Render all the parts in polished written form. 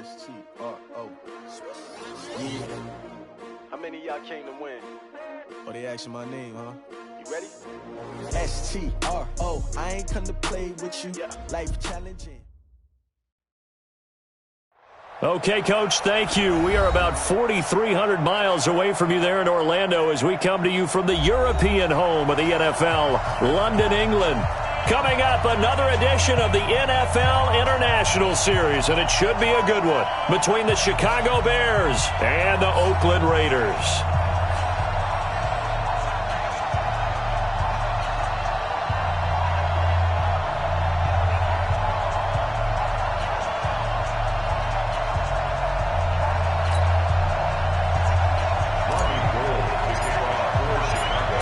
SCAG1021's. Yeah. How many of y'all came to win? Oh, they asking my name, huh? You ready? STRO. I ain't come to play with you. Yeah. Life challenging. Okay, Coach, thank you. We are about 4,300 miles away from you there in Orlando as we come to you from the European home of the NFL, London, England. Coming up, another edition of the NFL International Series, and it should be a good one between the Chicago Bears and the Oakland Raiders.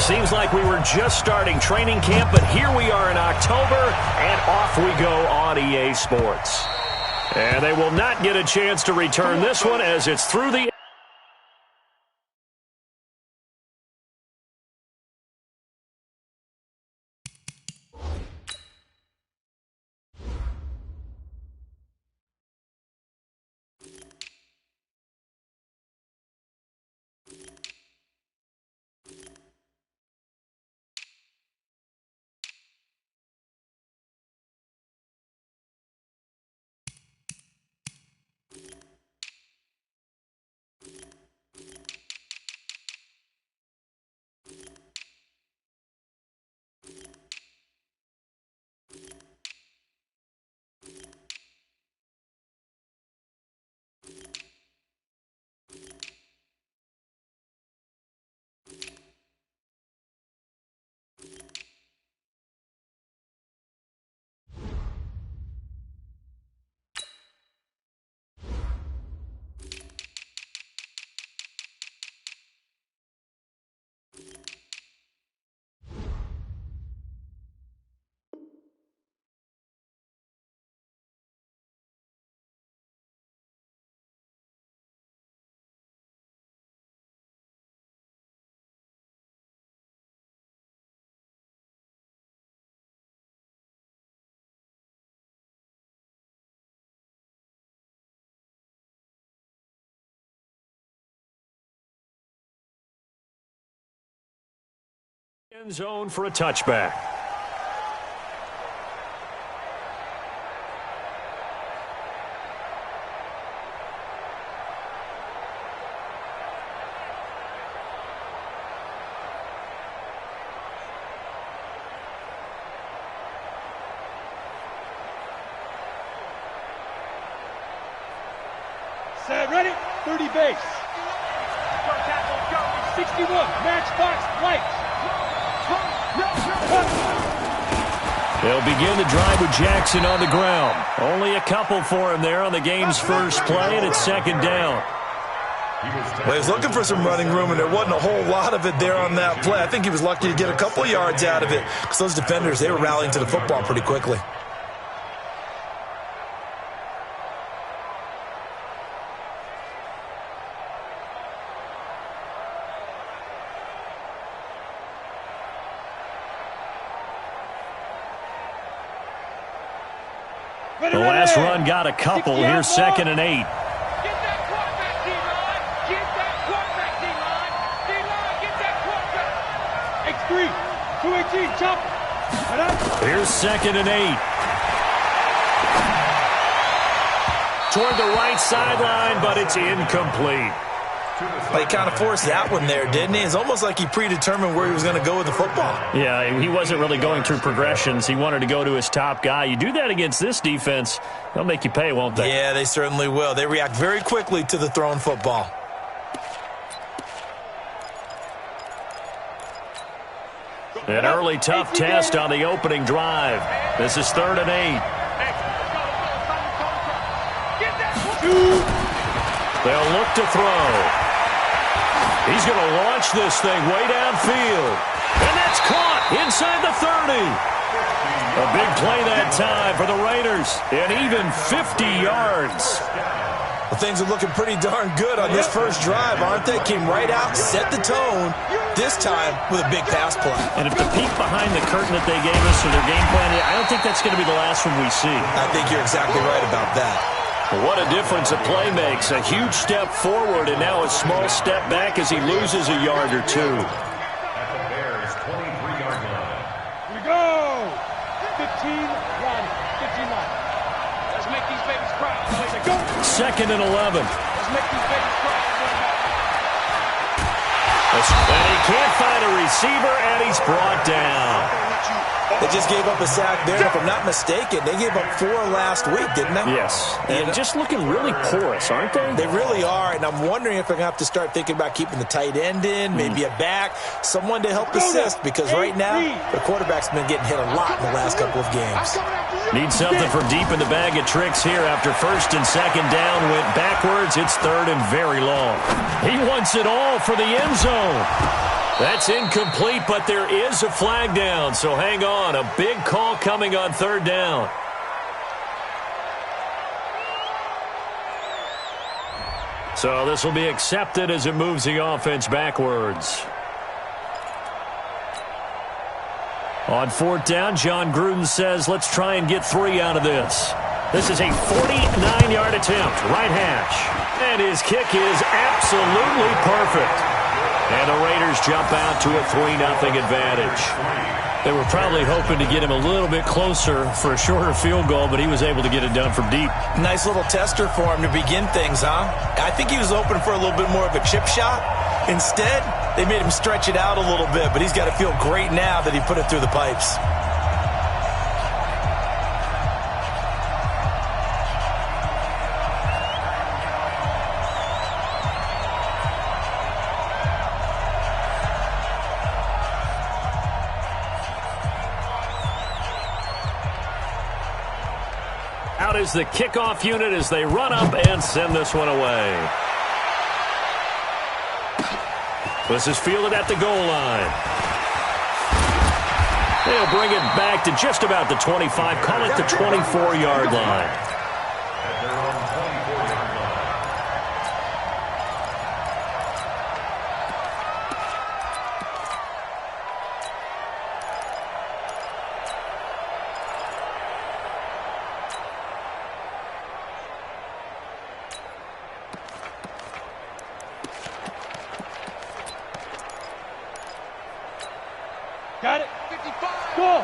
Seems like we were just starting training camp, but here we are in October, and off we go on EA Sports. And they will not get a chance to return this one as it's through the... End zone for a touchback. Set, ready, 30 base. Go tackle, go. 61, matchbox, lights. They'll begin the drive with Jackson on the ground. Only a couple for him there on the game's first play, and it's second down. Well, he was looking for some running room, and there wasn't a whole lot of it there on that play. I think he was lucky to get a couple yards out of it because those defenders, they were rallying to the football pretty quickly. The last run got a couple. Here's 2nd and 8. Get that quarterback, D-line. Get that quarterback, D-line. D-line, get that quarterback. X3, 218, jump. Here's 2nd and 8. Toward the right sideline, but it's incomplete. Well, he kind of forced that one there, didn't he? It's almost like he predetermined where he was going to go with the football. Yeah, he wasn't really going through progressions. He wanted to go to his top guy. You do that against this defense, they'll make you pay, won't they? Yeah, they certainly will. They react very quickly to the thrown football. An early tough test on the opening drive. This is 3rd and 8. They'll look to throw. He's going to launch this thing way downfield. And that's caught inside the 30. A big play that time for the Raiders. And even 50 yards. Well, things are looking pretty darn good on this first drive, aren't they? Came right out, set the tone, this time with a big pass play. And if the peek behind the curtain that they gave us for their game plan, I don't think that's going to be the last one we see. I think you're exactly right about that. What a difference a play makes. A huge step forward and now a small step back as he loses a yard or two. At the Bears' 23-yard line. Here we go. 15 line. 15 line. Let's make these babies cry. Let's go. 2nd and 11. Let's make these babies cry. And he can't find a receiver, and he's brought down. They just gave up a sack there. If I'm not mistaken, they gave up 4 last week, didn't they? Yes. And just looking really porous, aren't they? They really are, and I'm wondering if they're going to have to start thinking about keeping the tight end in, maybe a back, someone to help assist, because right now, the quarterback's been getting hit a lot in the last couple of games. Need something from deep in the bag of tricks here. After 1st and 2nd down went backwards, it's 3rd and very long. He wants it all for the end zone. That's incomplete, but there is a flag down, so hang on. A big call coming on 3rd down. So this will be accepted as it moves the offense backwards. On 4th down, John Gruden says, let's try and get 3 out of this. This is a 49-yard attempt, right hash. And his kick is absolutely perfect. And the Raiders jump out to a 3-0 advantage. They were probably hoping to get him a little bit closer for a shorter field goal, but he was able to get it done from deep. Nice little tester for him to begin things, huh? I think he was open for a little bit more of a chip shot. Instead, they made him stretch it out a little bit, but he's got to feel great now that he put it through the pipes. Out is the kickoff unit as they run up and send this one away. This is fielded at the goal line. They'll bring it back to just about the 25, call it the 24-yard line. At their own 24-yard line. Got it. 55. Go.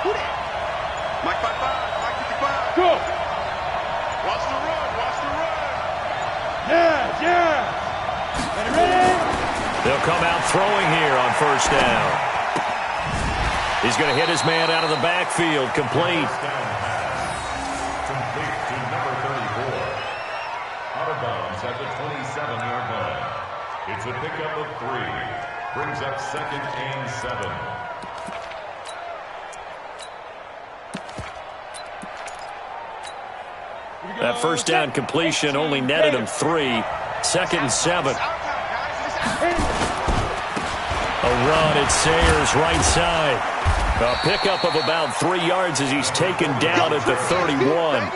Who that? Mike 55, Mike 55. Go. Watch the run. Yeah. Ready? They'll come out throwing here on 1st down. He's going to hit his man out of the backfield, complete. Complete to number 34. Out of bounds at the 27-yard line. It's a pickup of 3. Brings up 2nd and 7. That 1st down completion only netted him 3. 2nd and 7. A run at Sayers right side. A pickup of about 3 yards as he's taken down at the 31.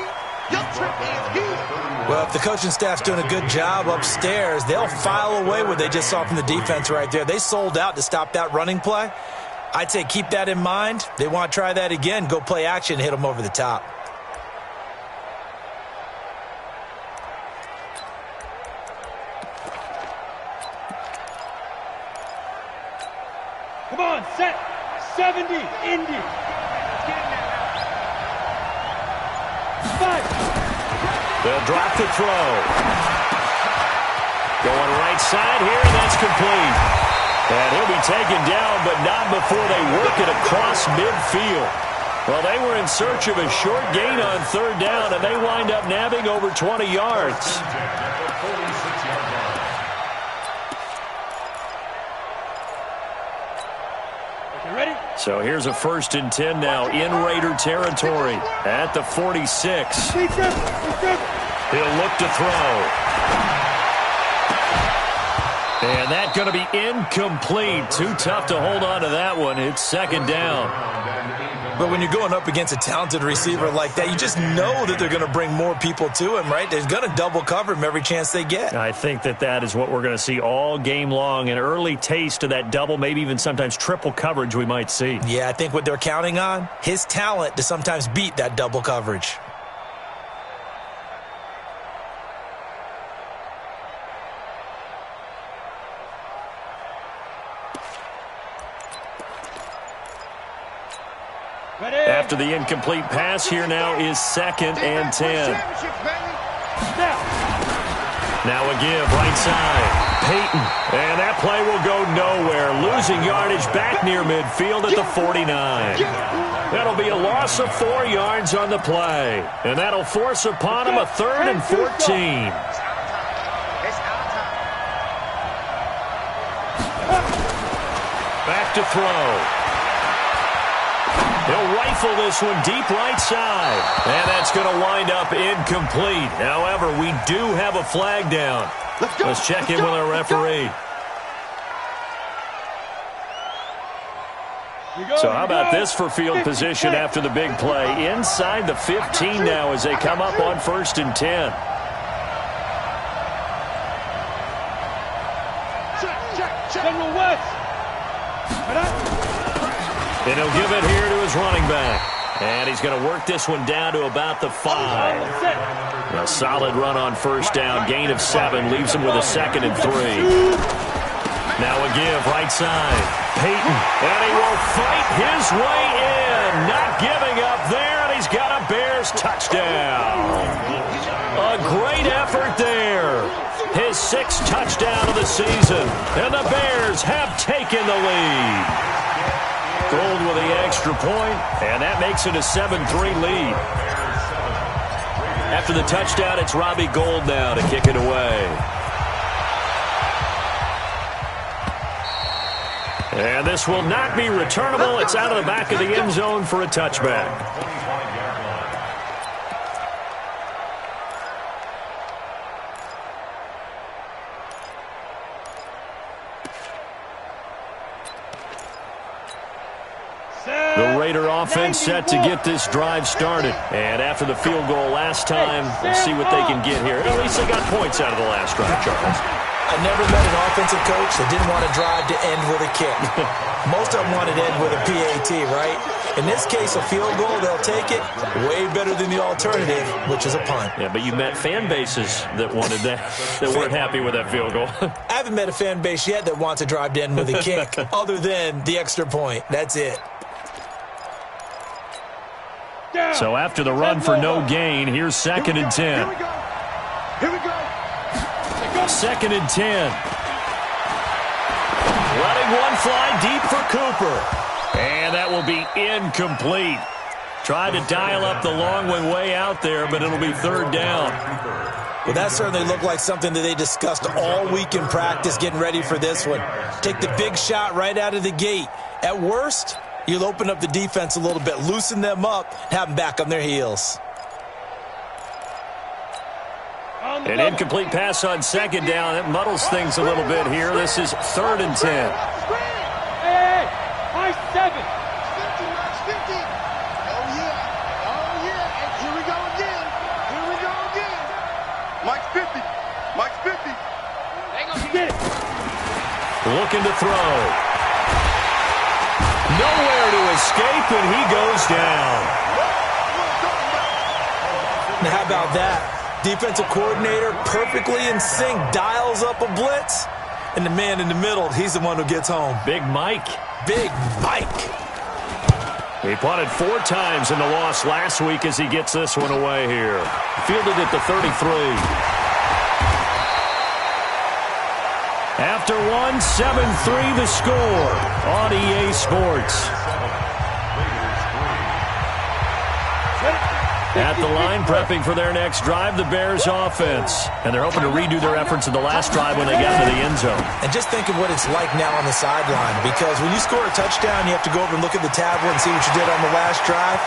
Well, if the coaching staff's doing a good job upstairs, they'll file away what they just saw from the defense right there. They sold out to stop that running play. I'd say keep that in mind. They want to try that again, go play action, hit them over the top. Come on, set. 70, Indy. 5. They'll drop the throw. Going right side here, and that's complete. And he'll be taken down, but not before they work it across midfield. Well, they were in search of a short gain on 3rd down, and they wind up nabbing over 20 yards. Ready? So here's a 1st and 10 now in Raider territory at the 46. He'll look to throw. And that's going to be incomplete. Too tough to hold on to that one. It's 2nd down. But when you're going up against a talented receiver like that, you just know that they're going to bring more people to him, right? They're going to double cover him every chance they get. I think that is what we're going to see all game long, an early taste of that double, maybe even sometimes triple coverage we might see. Yeah, I think what they're counting on, his talent to sometimes beat that double coverage. After the incomplete pass, here now is 2nd and 10. Now a give, right side. Peyton, and that play will go nowhere. Losing yardage back near midfield at the 49. That'll be a loss of 4 yards on the play. And that'll force upon him a 3rd and 14. Back to throw. He'll rifle this one deep right side. And that's going to wind up incomplete. However, we do have a flag down. Let's check in with our referee. So how about this for field position after the big play? Inside the 15 now as they come up on 1st and 10. General West. And he'll give it here to his running back. And he's going to work this one down to about the 5. A solid run on 1st down. Gain of 7 leaves him with a 2nd and 3. Now a give, right side. Peyton. And he will fight his way in. Not giving up there. And he's got a Bears touchdown. A great effort there. His 6th touchdown of the season. And the Bears have taken the lead. Gold with the extra point, and that makes it a 7-3 lead. After the touchdown, it's Robbie Gould now to kick it away. And this will not be returnable. It's out of the back of the end zone for a touchback. The Raider offense set to get this drive started. And after the field goal last time, we'll see what they can get here. At least they got points out of the last drive, Charles. I never met an offensive coach that didn't want to drive to end with a kick. Most of them wanted to end with a PAT, right? In this case, a field goal, they'll take it. Way better than the alternative, which is a punt. Yeah, but you met fan bases that wanted that, that weren't happy with that field goal. I haven't met a fan base yet that wants to drive to end with a kick, other than the extra point. That's it. So after the run for no gain, here's 2nd and 10. Here we go. 2nd and 10. Letting one fly deep for Cooper. And that will be incomplete. Tried to dial up the long one way out there, but it'll be 3rd down. Well, that certainly looked like something that they discussed all week in practice getting ready for this one. Take the big shot right out of the gate. At worst, you'll open up the defense a little bit, loosen them up, have them back on their heels. An incomplete pass on 2nd down. It muddles things a little bit here. This is 3rd and 10. Hey, high 7. 50, Max 50. Oh, yeah. Oh, yeah. And here we go again. Here we go again. Mike's 50. Mike's 50. Get it. Looking to throw. Nowhere to escape, and he goes down. Now, how about that? Defensive coordinator perfectly in sync, dials up a blitz, and the man in the middle, he's the one who gets home. Big Mike. Big Mike. He punted 4 times in the loss last week as he gets this one away here. Fielded at the 33. After 7-3 the score on EA Sports. At the line, prepping for their next drive, the Bears offense. And they're hoping to redo their efforts in the last drive when they got into the end zone. And just think of what it's like now on the sideline, because when you score a touchdown, you have to go over and look at the tablet and see what you did on the last drive.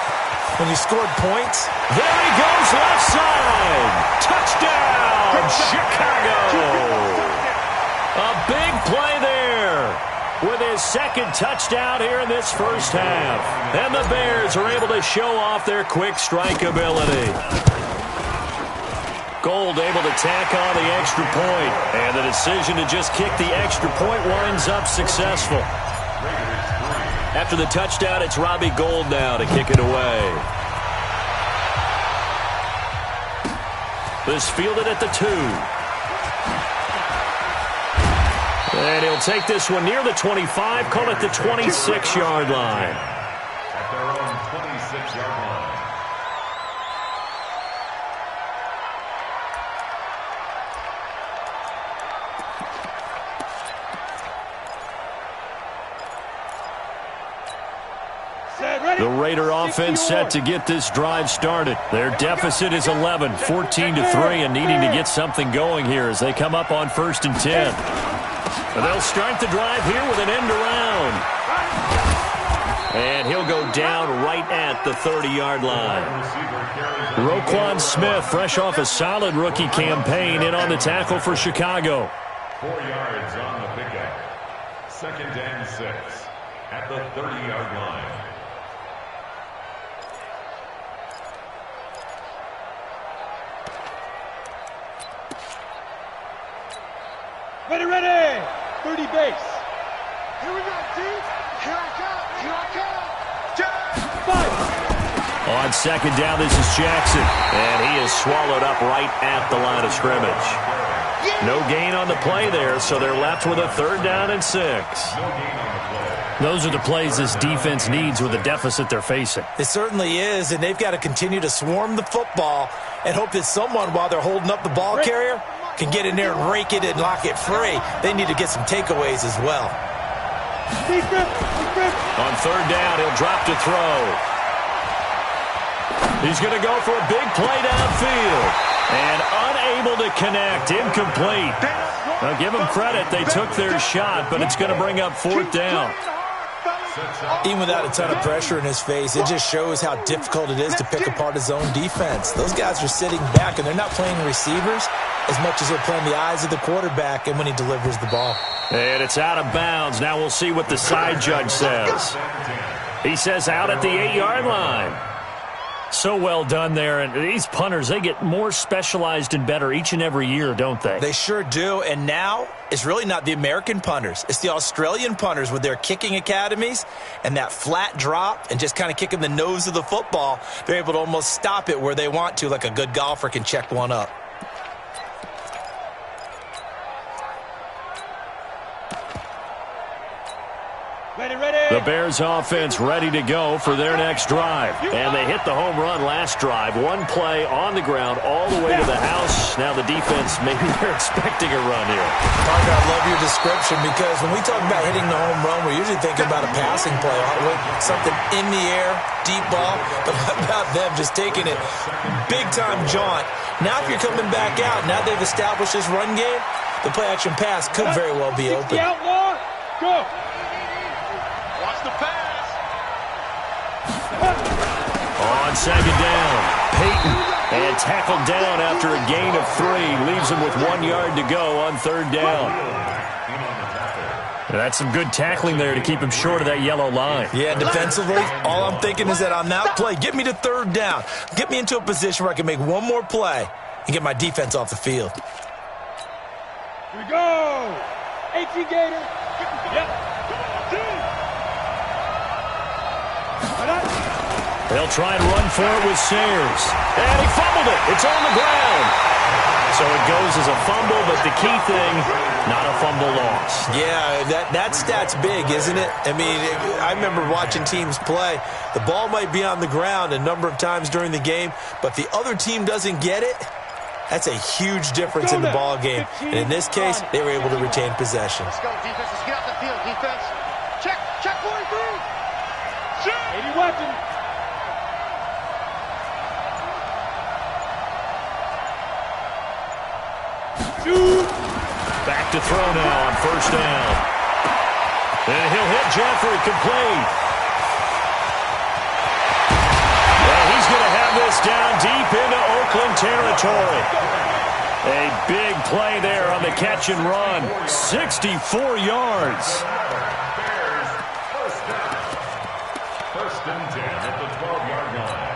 When you scored points, there he goes, left side. Touchdown, Chicago. A big play there. with his second touchdown here in this first half. And the Bears are able to show off their quick strike ability. Gold able to tack on the extra point. And the decision to just kick the extra point winds up successful. After the touchdown, it's Robbie Gould now to kick it away. This fielded at the 2. And he'll take this one near the 25, call it the 26-yard line. At their own 26-yard line. The Raider offense set to get this drive started. Their deficit is 11, 14-3, and needing to get something going here as they come up on 1st and 10. And they'll start the drive here with an end around. And he'll go down right at the 30-yard line. Roquan Smith, fresh off a solid rookie campaign, in on the tackle for Chicago. 4 yards on the pickup. 2nd and 6 at the 30-yard line. Ready, ready! 30 base. Here we go, D. Here I come. Here I come. Five. On 2nd down, this is Jackson. And he is swallowed up right at the line of scrimmage. No gain on the play there, so they're left with a 3rd down and 6. Those are the plays this defense needs with the deficit they're facing. It certainly is, and they've got to continue to swarm the football and hope that someone, while they're holding up the ball carrier, can get in there and rake it and lock it free. They need to get some takeaways as well. On 3rd down, he'll drop to throw. He's going to go for a big play downfield. And unable to connect, incomplete. Now give them credit, they took their shot, but it's going to bring up 4th down. Even without a ton of pressure in his face, it just shows how difficult it is to pick apart his own defense. Those guys are sitting back, and they're not playing receivers as much as they're playing the eyes of the quarterback and when he delivers the ball. And it's out of bounds. Now we'll see what the side judge says. He says out at the 8-yard line. So well done there. And these punters, they get more specialized and better each and every year, don't they? They sure do. And now it's really not the American punters. It's the Australian punters with their kicking academies and that flat drop and just kind of kicking the nose of the football. They're able to almost stop it where they want to, like a good golfer can check one up. Ready, ready. The Bears offense ready to go for their next drive. And they hit the home run last drive. One play on the ground all the way to the house. Now the defense, maybe they're expecting a run here. Parker, I love your description because when we talk about hitting the home run, we're usually thinking about a passing play, aren't we? Something in the air, deep ball. But how about them just taking it big-time jaunt? Now if you're coming back out, now they've established this run game, the play-action pass could very well be open. The outlaw, go. Watch the pass. On 2nd down, Peyton, and tackled down after a gain of 3. Leaves him with 1 yard to go on 3rd down. And that's some good tackling there to keep him short of that yellow line. Yeah, defensively, all I'm thinking is that on that play, get me to 3rd down. Get me into a position where I can make one more play and get my defense off the field. Here we go. 18 Gator. Yep. They'll try and run for it with Sayers. And he fumbled it. It's on the ground. So it goes as a fumble, but the key thing, not a fumble loss. Yeah, that stat's big, isn't it? I mean, I remember watching teams play. The ball might be on the ground a number of times during the game, but the other team doesn't get it. That's a huge difference in the ball game. And in this case, they were able to retain possession. Let's go, defense. Let's get off the field, defense. Check 43. 80 weapon. Back to throw now on 1st down. And he'll hit Jeffrey complete. Well, he's going to have this down deep into Oakland territory. A big play there on the catch and run. 64 yards. and 10 at the 12-yard line.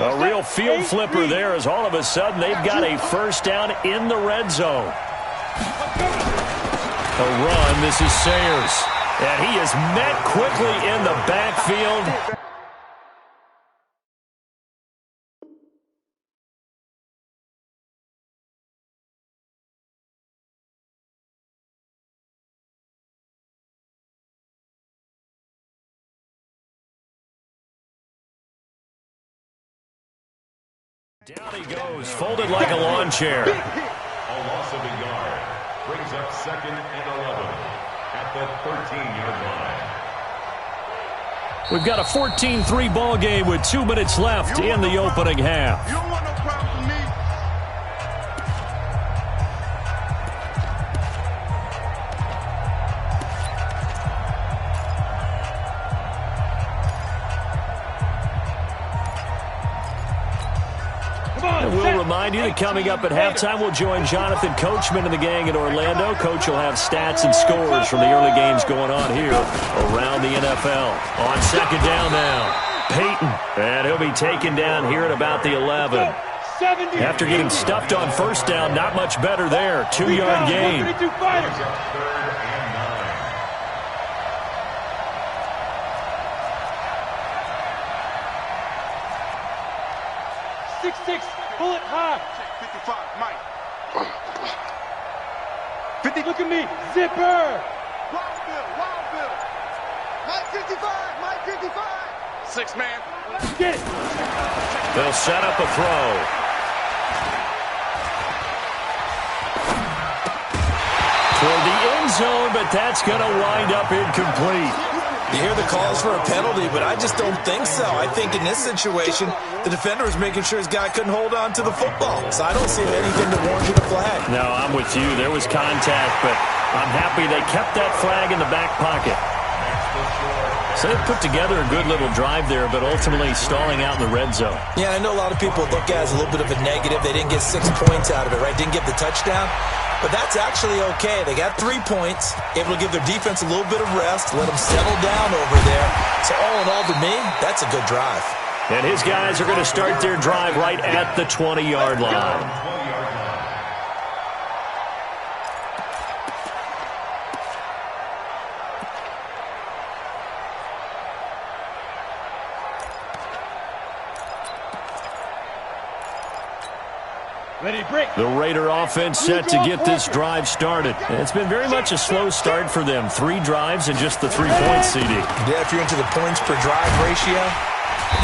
A real field flipper there as all of a sudden they've got a first down in the red zone. A run, this is Sayers. And he is met quickly in the backfield. Down he goes, folded like a lawn chair. A loss of a yard brings up 2nd and 11 at the 13-yard line. We've got a 14-3 ball game with 2 minutes left in the opening half. You don't want no problem with me. And we'll remind you that coming up at halftime, we'll join Jonathan Coachman and the gang in Orlando. Coach will have stats and scores from the early games going on here around the NFL. On second down now, Peyton. And he'll be taken down here at about the 11. After getting stuffed on first down, not much better there. 2-yard gain. Brings up 3rd and 6'6", bullet high. 55, Mike. 50, look at me, zipper. Wild Bill. Mike 55, Mike 55. 6 man. Get it. They'll set up a throw. Toward the end zone, but that's going to wind up incomplete. You hear the calls for a penalty, but I just don't think so. I think in this situation, the defender was making sure his guy couldn't hold on to the football. So I don't see anything to warrant a flag. No, I'm with you. There was contact, but I'm happy they kept that flag in the back pocket. So they put together a good little drive there, but ultimately stalling out in the red zone. Yeah, I know a lot of people look at it as a little bit of a negative. They didn't get 6 points out of it, right? Didn't get the touchdown. But that's actually okay. They got 3 points, able to give their defense a little bit of rest, let them settle down over there. So all in all, to me, that's a good drive. And his guys are going to start their drive right at the 20-yard line. Ready, break. The Raider offense set to get this drive started. And it's been very much a slow start for them. 3 drives and just the 3 points, CD. Yeah, if you're into the points per drive ratio,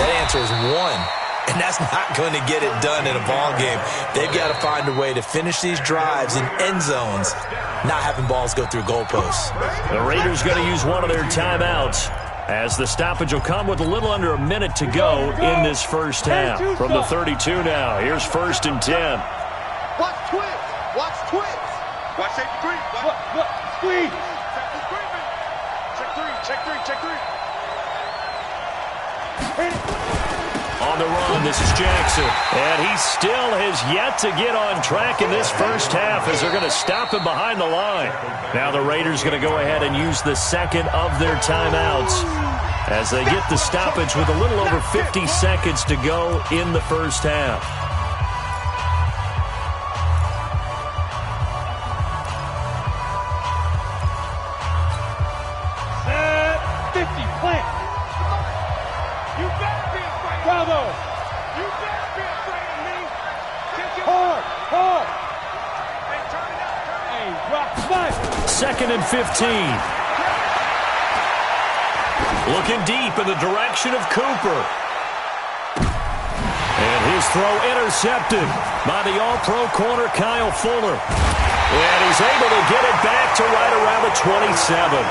that answer is 1. And that's not going to get it done in a ball game. They've got to find a way to finish these drives in end zones, not having balls go through goalposts. The Raiders going to use one of their timeouts, as the stoppage will come with a little under a minute to go in this first half. From the 32 now, here's 1st and 10. Watch twins. Watch twins. Watch safety 3. What? Squeeze. Check 3. On the run, this is Jackson. And he still has yet to get on track in this first half as they're going to stop him behind the line. Now the Raiders going to go ahead and use the second of their timeouts as they get the stoppage with a little over 50 seconds to go in the first half. Set 50, plant. You better be afraid. Bravo. You better be afraid of me. Hard. Hey, turn it up. Hey, rock, smash. 2nd and 15. Looking deep in the direction of Cooper. And his throw intercepted by the all-pro corner Kyle Fuller. And he's able to get it back to right around the 27.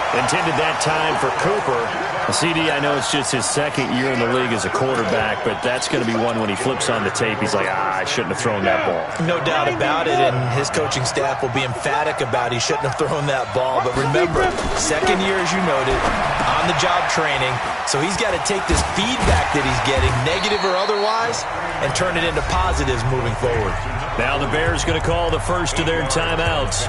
Intended that time for Cooper. CD, I know it's just his 2nd year in the league as a quarterback, but that's going to be one when he flips on the tape, he's like, I shouldn't have thrown that ball. No doubt about it, and his coaching staff will be emphatic about he shouldn't have thrown that ball. But remember, 2nd year, as you noted, on-the-job training, so he's got to take this feedback that he's getting, negative or otherwise, and turn it into positives moving forward. Now the Bears going to call the first of their timeouts.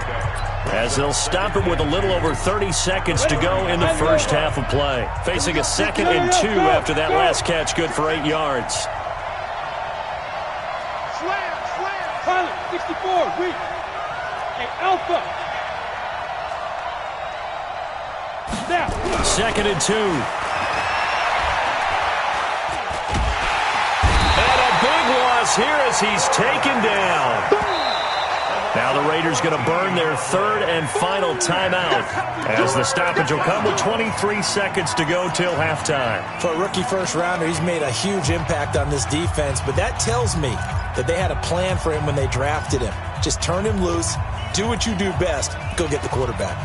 as they'll stop it with a little over 30 seconds to go in the first half of play. Facing a 2nd and 2 after that last catch, good for 8 yards. Slam. Pilot, 64, weak. Hey, Alpha. Now. 2nd and 2. And a big loss here as he's taken down. Now the Raiders going to burn their 3rd and final timeout as the stoppage will come with 23 seconds to go till halftime. For a rookie first-rounder, he's made a huge impact on this defense, but that tells me that they had a plan for him when they drafted him. Just turn him loose, do what you do best, go get the quarterback.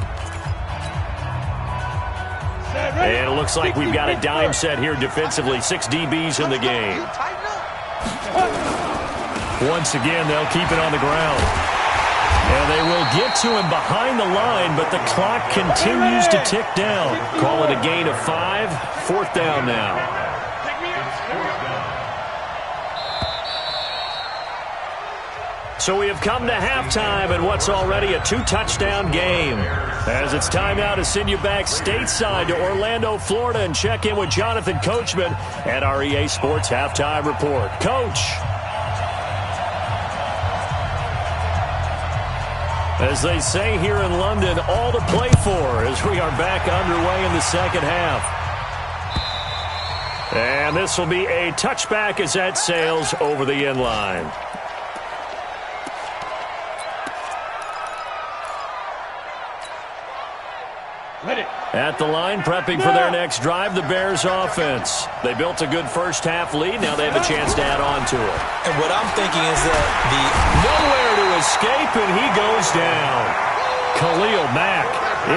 And it looks like we've got a dime set here defensively. 6 DBs in the game. Once again, they'll keep it on the ground. And they will get to him behind the line, but the clock continues to tick down. Call it a gain of 5. 4th down now. So we have come to halftime in what's already a 2-touchdown game. As it's time now to send you back stateside to Orlando, Florida, and check in with Jonathan Coachman at our EA Sports Halftime Report. Coach. As they say here in London, all to play for as we are back underway in the second half. And this will be a touchback as that sails over the end line. At the line, prepping for their next drive, the Bears offense. They built a good first-half lead. Now they have a chance to add on to it. And what I'm thinking is that nowhere to escape, and he goes down. Khalil Mack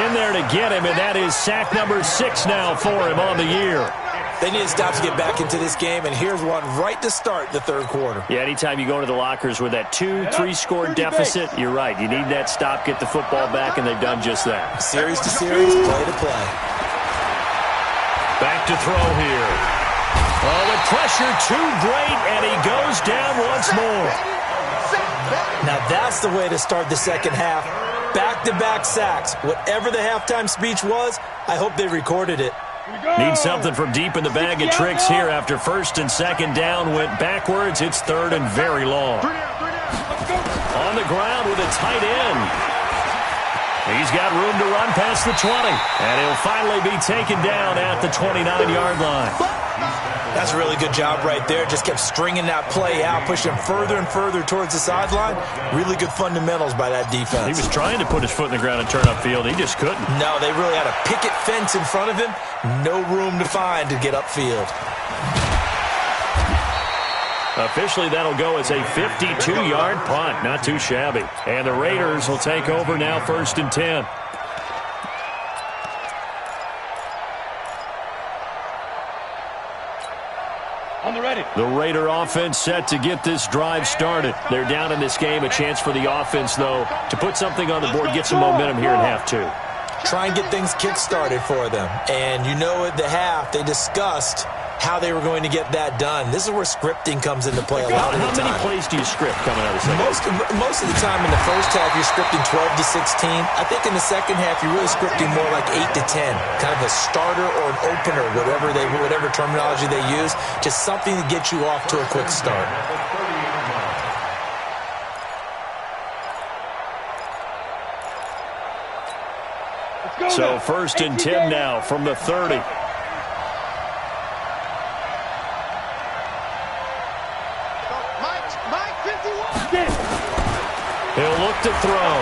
in there to get him, and that is sack number 6 now for him on the year. They need to stop to get back into this game, and here's one right to start the 3rd quarter. Yeah, anytime you go into the lockers with that 2-3-score deficit, you're right. You need that stop, get the football back, and they've done just that. Series to series, play to play. Back to throw here. Oh, the pressure too great, and he goes down once more. Now that's the way to start the second half. Back-to-back sacks. Whatever the halftime speech was, I hope they recorded it. Need something from deep in the bag of tricks here after 1st and 2nd down went backwards. It's 3rd and very long. On the ground with a tight end. He's got room to run past the 20. And he'll finally be taken down at the 29-yard line. That's a really good job right there. Just kept stringing that play out, pushing him further and further towards the sideline. Really good fundamentals by that defense. He was trying to put his foot in the ground and turn upfield. He just couldn't. No, they really had a picket fence in front of him. No room to find to get upfield. Officially, that'll go as a 52-yard punt. Not too shabby. And the Raiders will take over now 1st and 10. The Raider offense set to get this drive started. They're down in this game. A chance for the offense, though, to put something on the board, get some momentum here in half 2. Try and get things kick-started for them. And you know at the half, they discussed how they were going to get that done. This is where scripting comes into play a lot of the time. How many plays do you script coming out of the second half? Most of the time in the first half, you're scripting 12 to 16. I think in the second half, you're really scripting more like 8 to 10. Kind of a starter or an opener, whatever terminology they use. Just something to get you off to a quick start. So 1st and 10 now from the 30. He'll look to throw.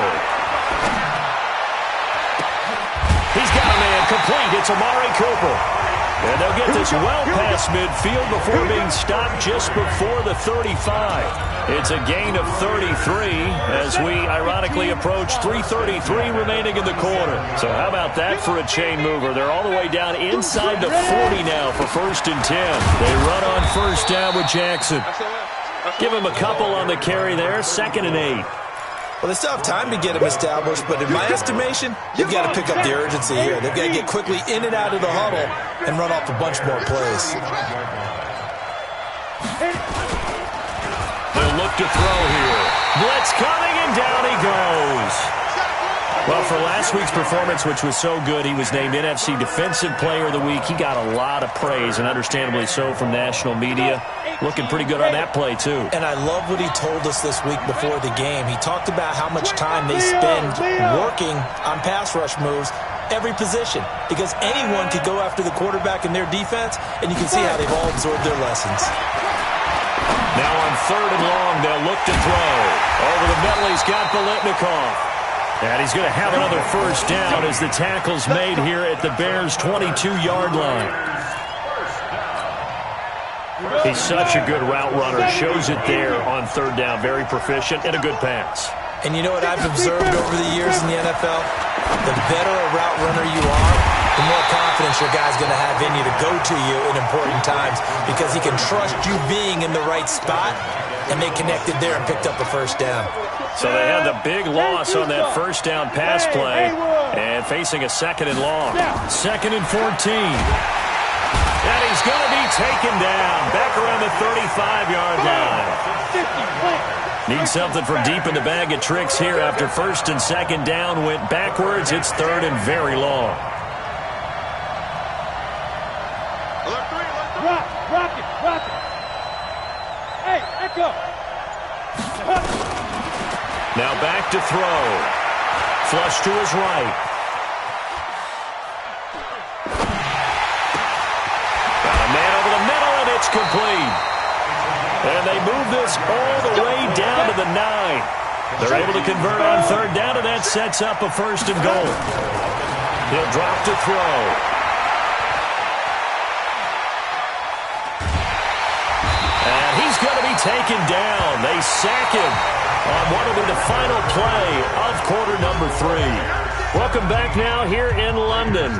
He's got a man complete. It's Amari Cooper. And they'll get this well past midfield before being stopped just before the 35. It's a gain of 33 as we ironically approach 3:33 remaining in the quarter. So how about that for a chain mover? They're all the way down inside the 40 now for 1st and 10. They run on 1st down with Jackson. Give him a couple on the carry there. 2nd and 8. Well, they still have time to get him established, but in my estimation, they've got to pick up the urgency here. They've got to get quickly in and out of the huddle and run off a bunch more plays. They'll look to throw here. Blitz coming, and down he goes. Well, for last week's performance, which was so good, he was named NFC Defensive Player of the Week. He got a lot of praise, and understandably so, from national media. Looking pretty good on that play, too. And I love what he told us this week before the game. He talked about how much time they spend working on pass rush moves, every position, because anyone could go after the quarterback in their defense, and you can see how they've all absorbed their lessons. Now on 3rd and long, they'll look to throw. Over the middle, he's got Biletnikoff. And he's going to have another first down as the tackle's made here at the Bears' 22-yard line. He's such a good route runner. Shows it there on 3rd down. Very proficient and a good pass. And you know what I've observed over the years in the NFL? The better a route runner you are, the more confidence your guy's going to have in you to go to you in important times, because he can trust you being in the right spot, and they connected there and picked up a first down. So they had the big loss on that first down pass play, and facing a 2nd and long. 2nd and 14. And he's going to be taken down back around the 35-yard line. Need something from deep in the bag of tricks here after 1st and 2nd down went backwards. It's 3rd and very long. Rock it. Hey, echo. Now back to throw. Flush to his right. Got a man over the middle, and it's complete. And they move this all the way down to the 9. They're able to convert on 3rd down, and that sets up a 1st and goal. He'll drop to throw. And he's going to be taken down. They sack him on what will be the final play of quarter number 3. Welcome back now here in London.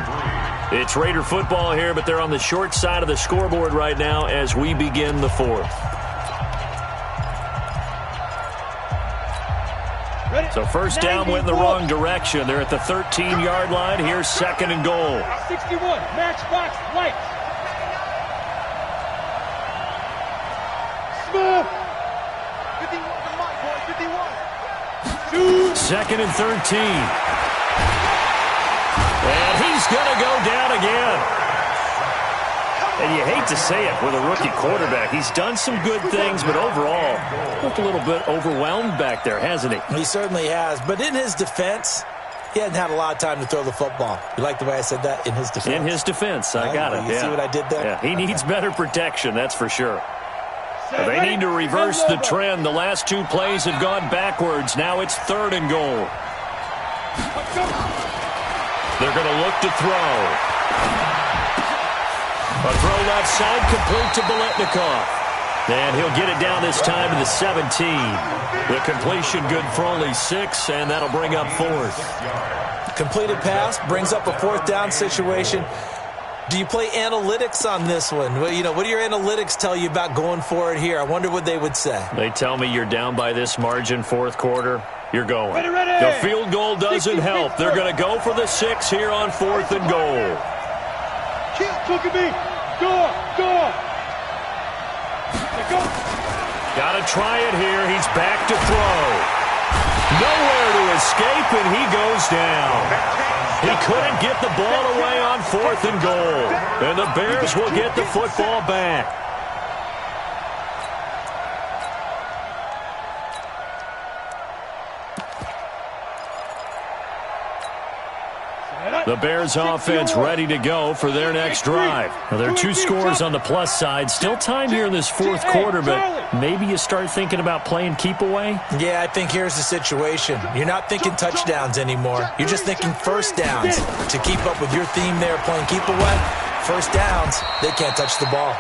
It's Raider football here, but they're on the short side of the scoreboard right now as we begin the 4th. So first down went in the wrong direction. They're at the 13-yard line. Here's 2nd and goal. 61, matchbox, lights. Smooth. 51, my boy, 51. 2nd and 13. And he's going to go down again. And you hate to say it with a rookie quarterback. He's done some good things, but overall, looked a little bit overwhelmed back there, hasn't he? He certainly has. But in his defense, he hadn't had a lot of time to throw the football. You like the way I said that? In his defense. In his defense. I got it. You see what I did there? Yeah, he needs better protection, that's for sure. They need to reverse the trend. The last 2 plays have gone backwards. Now it's 3rd and goal. They're going to look to throw. A throw left side, complete to Biletnikoff. And he'll get it down this time to the 17. The completion good for only 6, and that'll bring up 4th. Completed pass brings up a 4th down situation. Do you play analytics on this one? Well, you know, what do your analytics tell you about going for it here? I wonder what they would say. They tell me you're down by this margin 4th quarter. You're going. The field goal doesn't help. They're going to go for the 6 here on 4th and goal. Look at me. Go. Got to try it here. He's back to throw. Nowhere to escape, and he goes down. He couldn't get the ball away on 4th and goal. And the Bears will get the football back. The Bears offense ready to go for their next drive. Now, there are 2 scores on the plus side. Still time here in this 4th quarter, but maybe you start thinking about playing keep away? Yeah, I think here's the situation. You're not thinking touchdowns anymore. You're just thinking first downs. To keep up with your theme there, playing keep away, first downs, they can't touch the ball.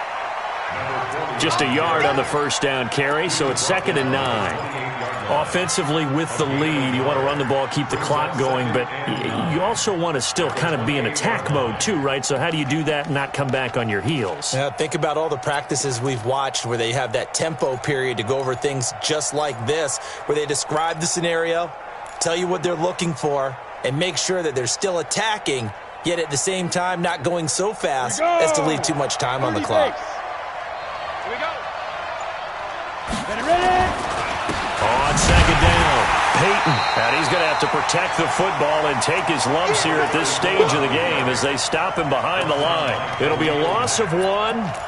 Just a yard on the first down carry, so it's 2nd and 9. Offensively with the lead, you want to run the ball, keep the clock going, but you also want to still kind of be in attack mode too, right? So how do you do that and not come back on your heels? Yeah, think about all the practices we've watched where they have that tempo period to go over things just like this, where they describe the scenario, tell you what they're looking for, and make sure that they're still attacking, yet at the same time not going so fast as to leave too much time on the clock. Here we go. Ready. On 2nd down, Payton. And he's going to have to protect the football and take his lumps here at this stage of the game as they stop him behind the line. It'll be a loss of 1,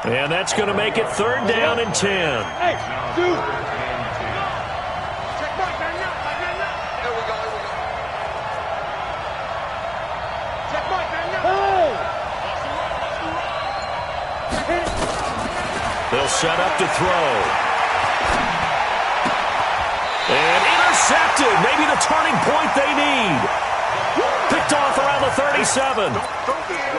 and that's going to make it 3rd down and 10. Hey, dude. They'll set up to throw. And intercepted. Maybe the turning point they need. Picked off around the 37.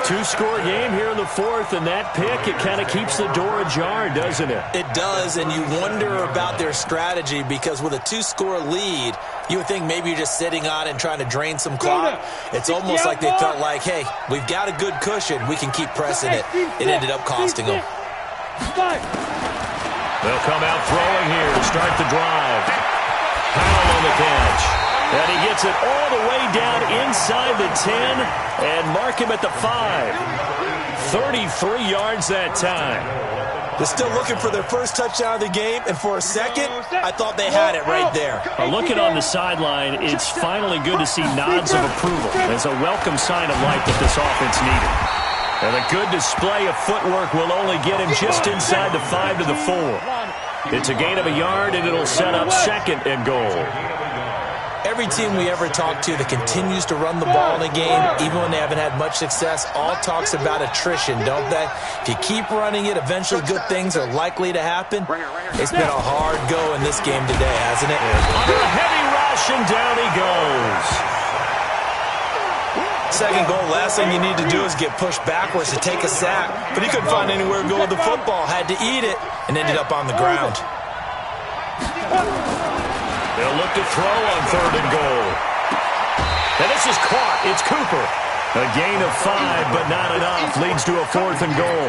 2-score game here in the 4th, and that pick, it kind of keeps the door ajar, doesn't it? It does, and you wonder about their strategy because with a 2-score lead, you would think maybe you're just sitting on it and trying to drain some clock. It's almost like they felt like, hey, we've got a good cushion. We can keep pressing it. It ended up costing them. They'll come out throwing here to start the drive. Powell on the catch. And he gets it all the way down inside the 10 and mark him at the 5. 33 yards that time. They're still looking for their first touchdown of the game, and for a second, I thought they had it right there. Looking on the sideline, it's finally good to see nods of approval. It's a welcome sign of life that this offense needed. And a good display of footwork will only get him just inside the 5 to the 4. It's a gain of a yard, and it'll set up 2nd and goal. Every team we ever talk to that continues to run the ball in a game, even when they haven't had much success, all talks about attrition, don't they? If you keep running it, eventually good things are likely to happen. It's been a hard go in this game today, hasn't it? Under a heavy rush, and down he goes. 2nd goal, last thing you need to do is get pushed backwards to take a sack. But he couldn't find anywhere to go with the football, had to eat it, and ended up on the ground. They'll look to throw on 3rd and goal. And this is caught. It's Cooper. A gain of 5, but not enough. Leads to a 4th and goal.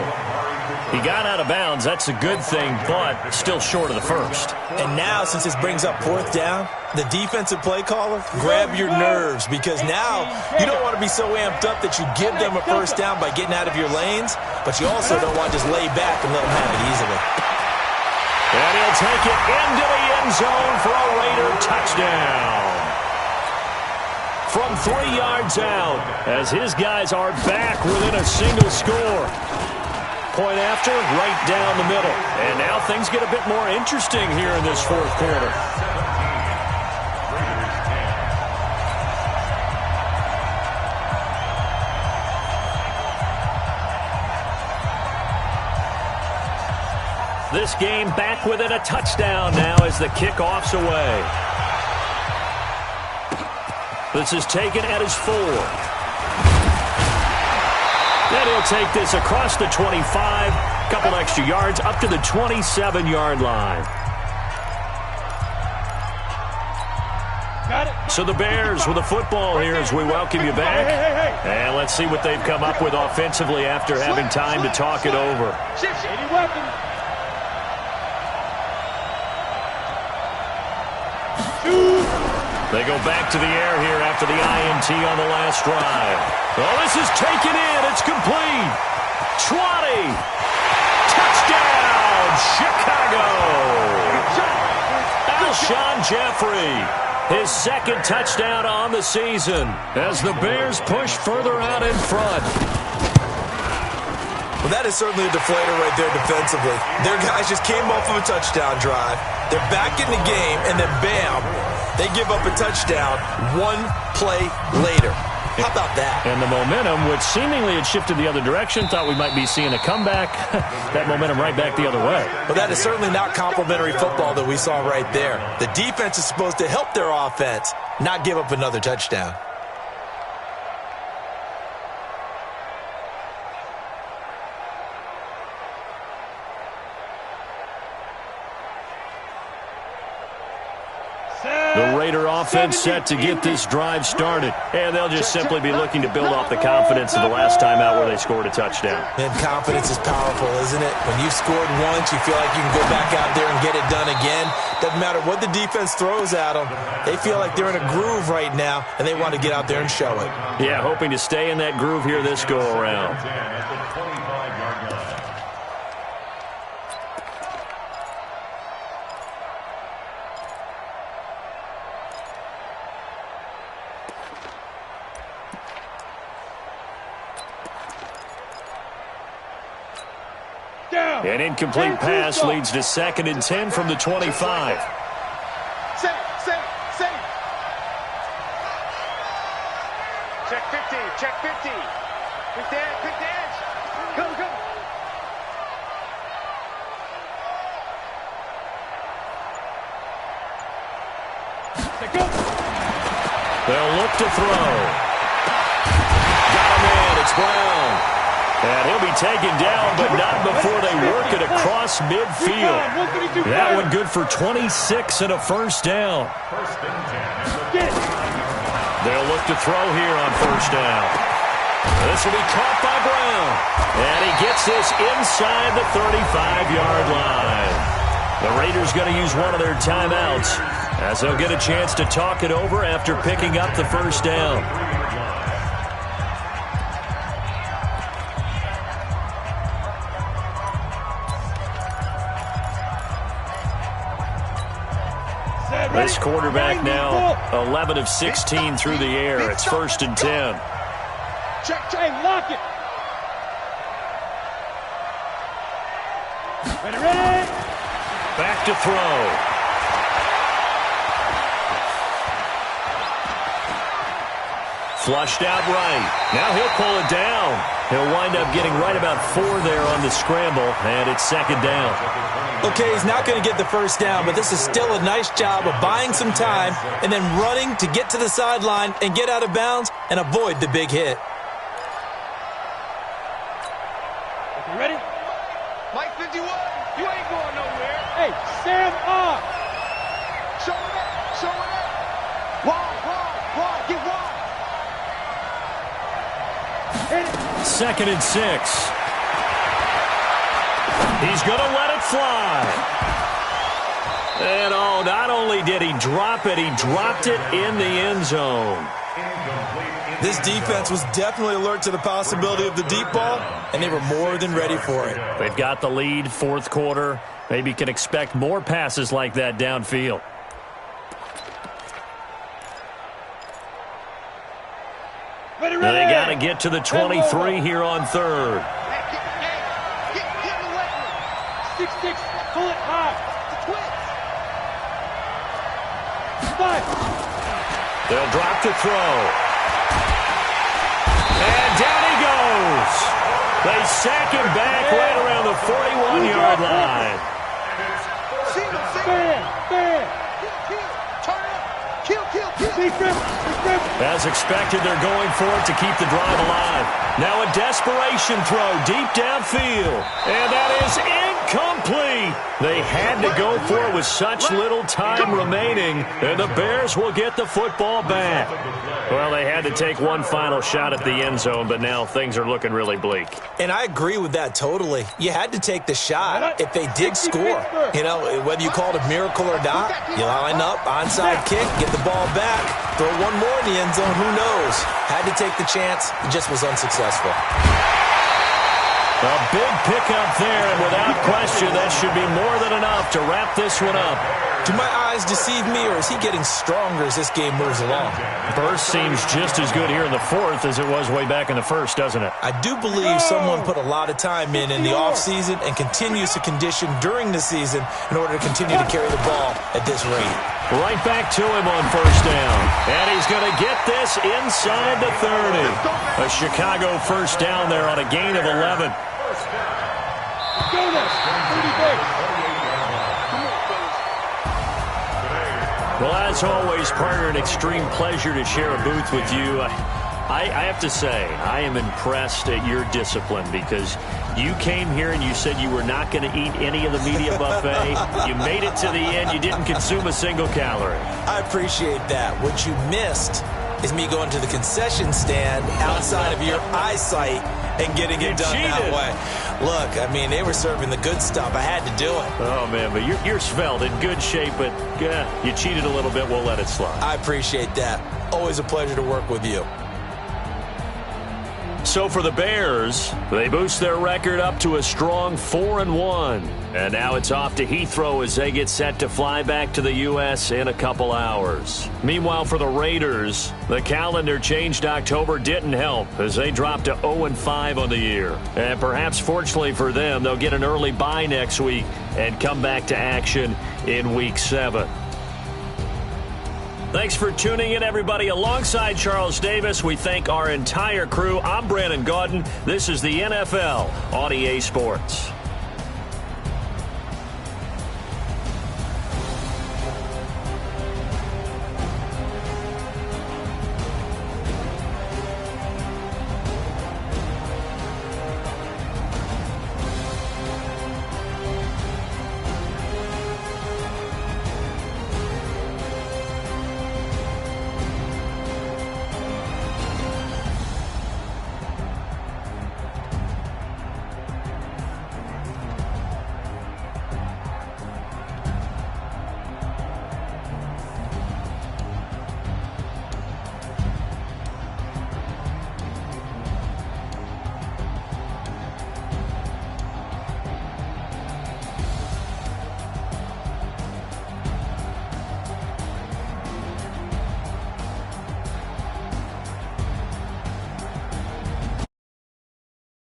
He got out of bounds. That's a good thing, but still short of the 1st. And now, since this brings up 4th down, the defensive play caller, grab your nerves, because now you don't want to be so amped up that you give them a 1st down by getting out of your lanes, but you also don't want to just lay back and let them have it easily. And he'll take it into the end zone for a Raider touchdown. From 3 yards out, as his guys are back within a single score. Point after, right down the middle. And now things get a bit more interesting here in this 4th quarter. This game back within a touchdown now as the kickoff's away. This is taken at his 4. Then he'll take this across the 25, couple extra yards up to the 27-yard line. So the Bears with the football here as we welcome you back. And let's see what they've come up with offensively after having time to talk it over. They go back to the air here after the INT on the last drive. Oh, this is taken in. It's complete. 20. Touchdown, Chicago. Alshon Jeffrey, his 2nd touchdown on the season as the Bears push further out in front. Well, that is certainly a deflator right there defensively. Their guys just came off of a touchdown drive. They're back in the game, and then bam, they give up a touchdown 1 play later. How about that? And the momentum, which seemingly had shifted the other direction, thought we might be seeing a comeback. That momentum right back the other way. Well, that is certainly not complimentary football that we saw right there. The defense is supposed to help their offense, not give up another touchdown. The Raider offense set to get this drive started. And they'll just simply be looking to build off the confidence of the last time out where they scored a touchdown. And confidence is powerful, isn't it? When you've scored once, you feel like you can go back out there and get it done again. Doesn't matter what the defense throws at them. They feel like they're in a groove right now, and they want to get out there and show it. Yeah, hoping to stay in that groove here this go-around. An incomplete pass leads to 2nd and 10 from the 25. Safe. Check 50. Quick dance. Go. They'll look to throw. Got a man. It's Brown. And he'll be taken down, but not before they work it across midfield. That one good for 26 and a first down. They'll look to throw here on first down. This will be caught by Brown. And he gets this inside the 35-yard line. The Raiders going to use one of their timeouts as they'll get a chance to talk it over after picking up the first down. This quarterback now 11 of 16 through the air. It's 1st and 10. Check, lock it. Ready. Back to throw. Flushed out right. Now he'll pull it down. He'll wind up getting right about 4 there on the scramble, and it's 2nd down. Okay, he's not going to get the first down, but this is still a nice job of buying some time and then running to get to the sideline and get out of bounds and avoid the big hit. You ready? Mike 51, you ain't going nowhere. Hey, Sam up. Show it up. Wide, get wide. 2nd and 6. He's going to let it fly. And not only did he drop it, he dropped it in the end zone. This defense was definitely alert to the possibility of the deep ball, and they were more than ready for it. They've got the lead, 4th quarter. Maybe can expect more passes like that downfield. Ready. They got to get to the 23 here on 3rd. Get in the way. 6-6, pull it high. The twins. 5. They'll drop to throw. And down he goes. They sack him back right around the 41-yard line. Bam. Turn it up. Kill. As expected, they're going for it to keep the drive alive. Now a desperation throw deep downfield. And that is incomplete. They had to go for it with such little time remaining. And the Bears will get the football back. Well, they had to take one final shot at the end zone, but now things are looking really bleak. And I agree with that totally. You had to take the shot if they did score. You know, whether you call it a miracle or not, you line up, onside kick, get the ball back, throw one more in the end zone, who knows? Had to take the chance, it just was unsuccessful. A big pickup there, and without question, that should be more than enough to wrap this one up. Do my eyes deceive me, or is he getting stronger as this game moves along? Burst seems just as good here in the 4th as it was way back in the 1st, doesn't it? I do believe someone put a lot of time in the offseason and continues to condition during the season in order to continue to carry the ball at this rate. Right back to him on first down. And he's going to get this inside the 30. A Chicago first down there on a gain of 11. Well, as always, partner, an extreme pleasure to share a booth with you. I have to say, I am impressed at your discipline because you came here and you said you were not going to eat any of the media buffet. You made it to the end. You didn't consume a single calorie. I appreciate that. What you missed is me going to the concession stand outside of your eyesight and getting it done that way. Look, I mean, they were serving the good stuff. I had to do it. Oh, man, but you're svelte, in good shape, but you cheated a little bit. We'll let it slide. I appreciate that. Always a pleasure to work with you. So for the Bears, they boost their record up to a strong 4-1. And now it's off to Heathrow as they get set to fly back to the U.S. in a couple hours. Meanwhile, for the Raiders, the calendar change to October didn't help as they dropped to 0-5 on the year. And perhaps fortunately for them, they'll get an early bye next week and come back to action in Week 7. Thanks for tuning in, everybody. Alongside Charles Davis, we thank our entire crew. I'm Brandon Gaudin. This is the NFL on EA Sports.